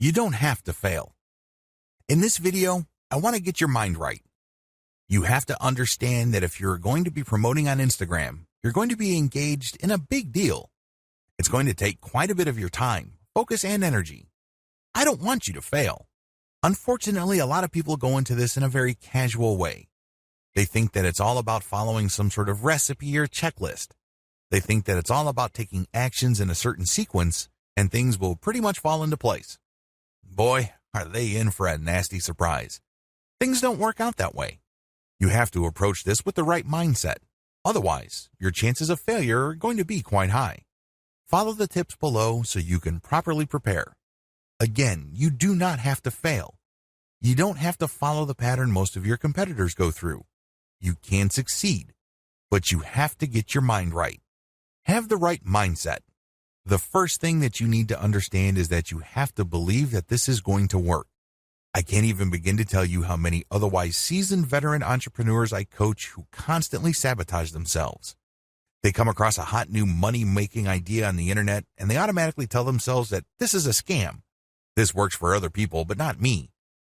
You don't have to fail. In this video, I want to get your mind right. You have to understand that if you're going to be promoting on Instagram, you're going to be engaged in a big deal. It's going to take quite a bit of your time, focus, and energy. I don't want you to fail. Unfortunately, a lot of people go into this in a very casual way. They think that it's all about following some sort of recipe or checklist. They think that it's all about taking actions in a certain sequence and things will pretty much fall into place. Boy, are they in for a nasty surprise. Things don't work out that way. You have to approach this with the right mindset. Otherwise, your chances of failure are going to be quite high. Follow the tips below so you can properly prepare. Again, you do not have to fail. You don't have to follow the pattern most of your competitors go through. You can succeed, but you have to get your mind right. Have the right mindset. The first thing that you need to understand is that you have to believe that this is going to work. I can't even begin to tell you how many otherwise seasoned veteran entrepreneurs I coach who constantly sabotage themselves. They come across a hot new money-making idea on the internet and they automatically tell themselves that this is a scam. This works for other people, but not me.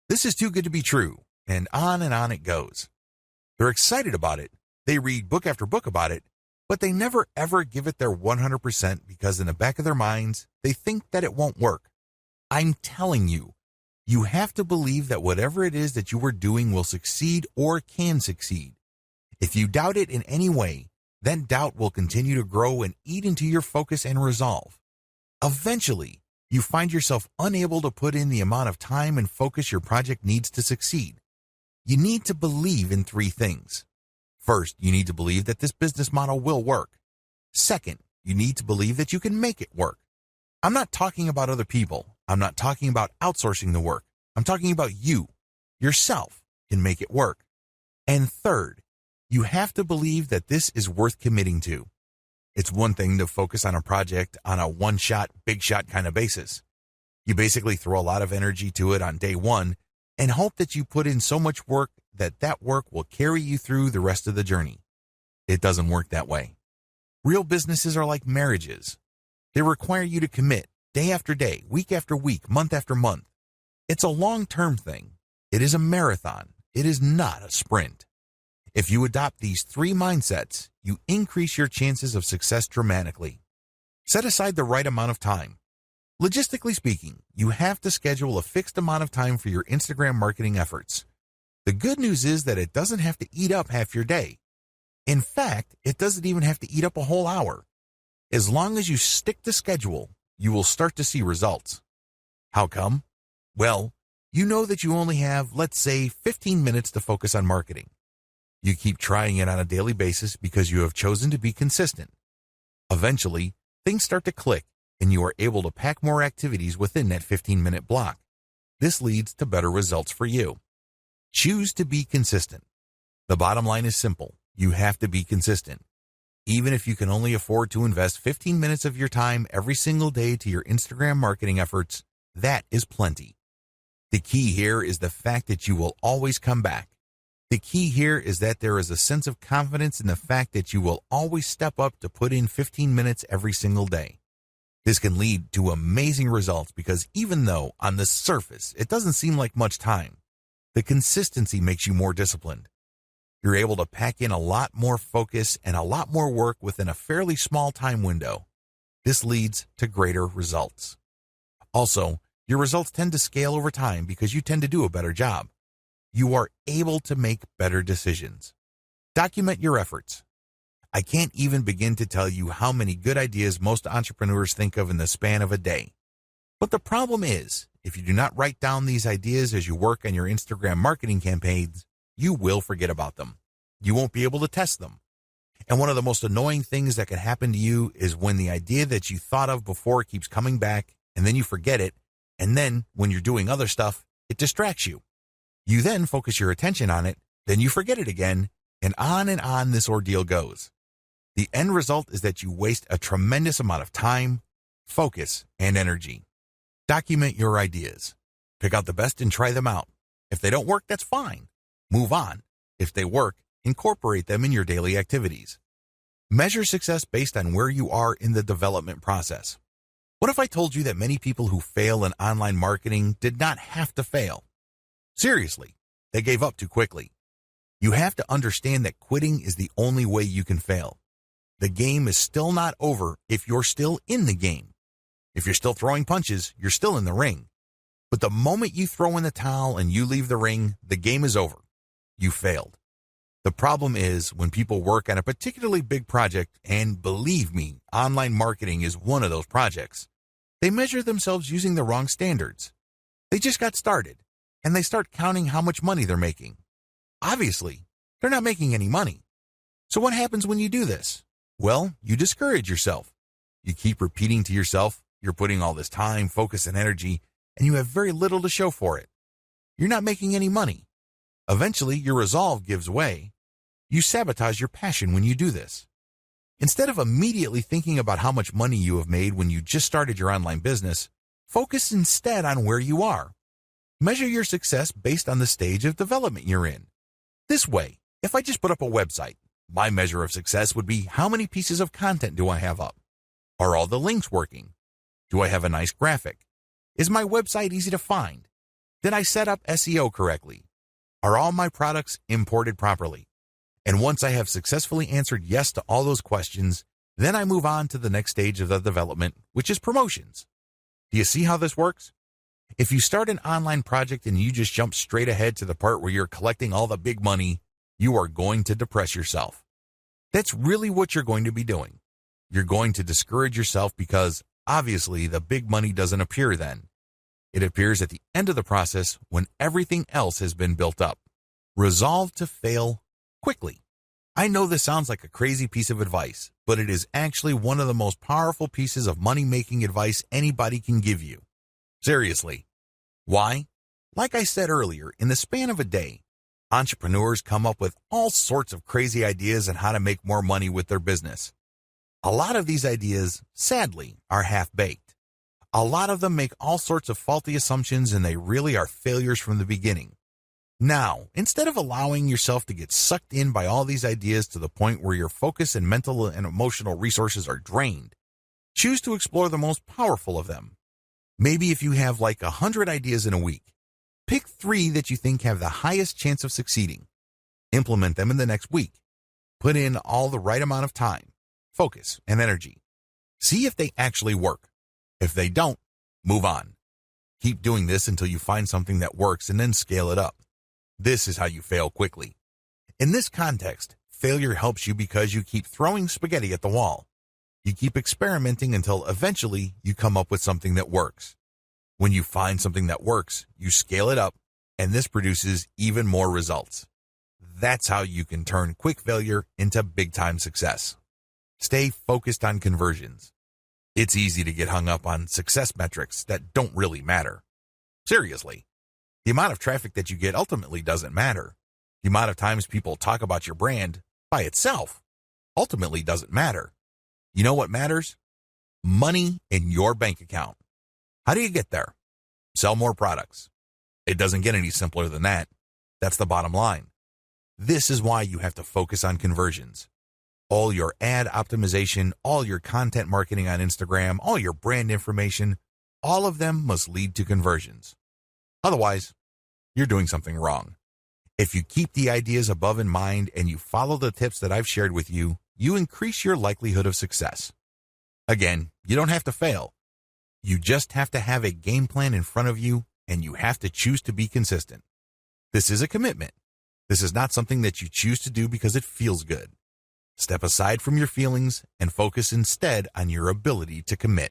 This is too good to be true, and on it goes. They're excited about it. They read book after book about it, but they never ever give it their 100% because in the back of their minds, they think that it won't work. I'm telling you, you have to believe that whatever it is that you are doing will succeed or can succeed. If you doubt it in any way, then doubt will continue to grow and eat into your focus and resolve. Eventually, you find yourself unable to put in the amount of time and focus your project needs to succeed. You need to believe in three things. First, you need to believe that this business model will work. Second, you need to believe that you can make it work. I'm not talking about other people. I'm not talking about outsourcing the work. I'm talking about you, yourself, can make it work. And third, you have to believe that this is worth committing to. It's one thing to focus on a project on a one-shot, big-shot kind of basis. You basically throw a lot of energy to it on day one and hope that you put in so much work that that work will carry you through the rest of the journey. It doesn't work that way. Real businesses are like marriages. They require you to commit day after day, week after week, month after month. It's a long-term thing. It is a marathon. It is not a sprint. If you adopt these three mindsets, you increase your chances of success dramatically. Set aside the right amount of time. Logistically speaking, you have to schedule a fixed amount of time for your Instagram marketing efforts. The good news is that it doesn't have to eat up half your day. In fact, it doesn't even have to eat up a whole hour. As long as you stick to schedule, you will start to see results. How come? Well, you know that you only have, let's say, 15 minutes to focus on marketing. You keep trying it on a daily basis because you have chosen to be consistent. Eventually, things start to click and you are able to pack more activities within that 15-minute block. This leads to better results for you. Choose to be consistent. The bottom line is simple. You have to be consistent. Even if you can only afford to invest 15 minutes of your time every single day to your Instagram marketing efforts, that is plenty. The key here is the fact that you will always come back. The key here is that there is a sense of confidence in the fact that you will always step up to put in 15 minutes every single day. This can lead to amazing results because even though on the surface it doesn't seem like much time, the consistency makes you more disciplined. You're able to pack in a lot more focus and a lot more work within a fairly small time window. This leads to greater results. Also, your results tend to scale over time because you tend to do a better job. You are able to make better decisions. Document your efforts. I can't even begin to tell you how many good ideas most entrepreneurs think of in the span of a day. But the problem is, if you do not write down these ideas as you work on your Instagram marketing campaigns, you will forget about them. You won't be able to test them. And one of the most annoying things that can happen to you is when the idea that you thought of before keeps coming back, and then you forget it, and then when you're doing other stuff, it distracts you. You then focus your attention on it, then you forget it again, and on this ordeal goes. The end result is that you waste a tremendous amount of time, focus, and energy. Document your ideas. Pick out the best and try them out. If they don't work, that's fine. Move on. If they work, incorporate them in your daily activities. Measure success based on where you are in the development process. What if I told you that many people who fail in online marketing did not have to fail? Seriously, they gave up too quickly. You have to understand that quitting is the only way you can fail. The game is still not over if you're still in the game. If you're still throwing punches, you're still in the ring. But the moment you throw in the towel and you leave the ring, the game is over. You failed. The problem is when people work on a particularly big project, and believe me, online marketing is one of those projects, they measure themselves using the wrong standards. They just got started, and they start counting how much money they're making. Obviously, they're not making any money. So what happens when you do this? Well, you discourage yourself. You keep repeating to yourself, you're putting all this time, focus, and energy, and you have very little to show for it. You're not making any money. Eventually, your resolve gives way. You sabotage your passion when you do this. Instead of immediately thinking about how much money you have made when you just started your online business, focus instead on where you are. Measure your success based on the stage of development you're in. This way, if I just put up a website, my measure of success would be how many pieces of content do I have up? Are all the links working? Do I have a nice graphic? Is my website easy to find? Did I set up SEO correctly? Are all my products imported properly? And once I have successfully answered yes to all those questions, then I move on to the next stage of the development, which is promotions. Do you see how this works? If you start an online project and you just jump straight ahead to the part where you're collecting all the big money, you are going to depress yourself. That's really what you're going to be doing. You're going to discourage yourself because, obviously, the big money doesn't appear then. It appears at the end of the process when everything else has been built up. Resolve to fail quickly. I know this sounds like a crazy piece of advice, but it is actually one of the most powerful pieces of money-making advice anybody can give you. Seriously. Why? Like I said earlier, in the span of a day, entrepreneurs come up with all sorts of crazy ideas on how to make more money with their business. A lot of these ideas, sadly, are half-baked. A lot of them make all sorts of faulty assumptions and they really are failures from the beginning. Now, instead of allowing yourself to get sucked in by all these ideas to the point where your focus and mental and emotional resources are drained, choose to explore the most powerful of them. Maybe if you have like 100 ideas in a week, pick 3 that you think have the highest chance of succeeding. Implement them in the next week. Put in all the right amount of time, focus, and energy. See if they actually work. If they don't, move on. Keep doing this until you find something that works and then scale it up. This is how you fail quickly. In this context, failure helps you because you keep throwing spaghetti at the wall. You keep experimenting until eventually you come up with something that works. When you find something that works, you scale it up, and this produces even more results. That's how you can turn quick failure into big-time success. Stay focused on conversions. It's easy to get hung up on success metrics that don't really matter. Seriously, the amount of traffic that you get ultimately doesn't matter. The amount of times people talk about your brand by itself ultimately doesn't matter. You know what matters? Money in your bank account. How do you get there? Sell more products. It doesn't get any simpler than that. That's the bottom line. This is why you have to focus on conversions. All your ad optimization, all your content marketing on Instagram, all your brand information, all of them must lead to conversions. Otherwise, you're doing something wrong. If you keep the ideas above in mind and you follow the tips that I've shared with you, you increase your likelihood of success. Again, you don't have to fail. You just have to have a game plan in front of you, and you have to choose to be consistent. This is a commitment. This is not something that you choose to do because it feels good. Step aside from your feelings and focus instead on your ability to commit.